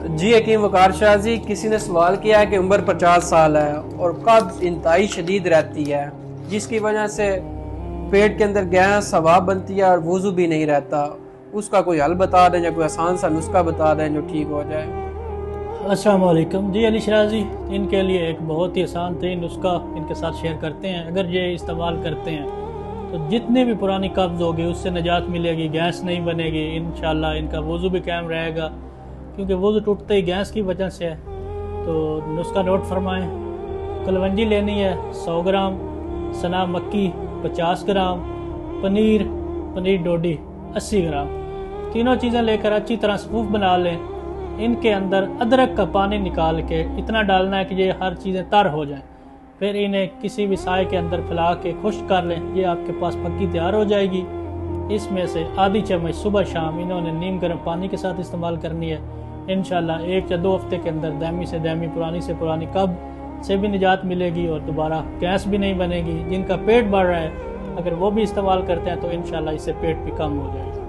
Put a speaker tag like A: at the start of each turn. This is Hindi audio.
A: जी हकीम वकार शाह जी, किसी ने सवाल किया है कि उम्र 50 साल है और कब्ज इंतहाई शदीद रहती है, जिसकी वजह से पेट के अंदर गैस हवा बनती है और वजू भी नहीं रहता। उसका कोई हल बता दें या कोई आसान सा नुस्खा बता दें जो ठीक हो जाए।
B: अस्सलाम वालेकुम जी। अली शराजी, इनके लिए एक बहुत ही आसान तरीन नुस्खा इनके साथ शेयर करते हैं। अगर ये इस्तेमाल करते हैं तो जितनी भी पुरानी कब्ज़ होगी उससे निजात मिलेगी, गैस नहीं बनेगी इंशाल्लाह। इनका वज़ू भी कायम रहेगा, क्योंकि वज़ू टूटते ही गैस की वजह से है। तो नुस्खा नोट फरमाएं। कलवंजी लेनी है 100 ग्राम, सना मक्की 50 ग्राम, पनीर डोडी 80 ग्राम। तीनों चीज़ें लेकर अच्छी तरह सफूफ बना लें। इनके अंदर अदरक का पानी निकाल के इतना डालना है कि ये हर चीज़ें तर हो जाएं। फिर इन्हें किसी भी साए के अंदर फैला के खुश्क कर लें। ये आपके पास पक्की तैयार हो जाएगी। इसमें से आधी चम्मच सुबह शाम इन्होंने नीम गर्म पानी के साथ इस्तेमाल करनी है। इंशाल्लाह 1 या 2 हफ्ते के अंदर दायमी से दायमी, पुरानी से पुरानी कब्ज़ से भी निजात मिलेगी और दोबारा गैस भी नहीं बनेगी। जिनका पेट बढ़ रहा है, अगर वो भी इस्तेमाल करते हैं तो इंशाल्लाह इससे पेट भी कम हो जाएगा।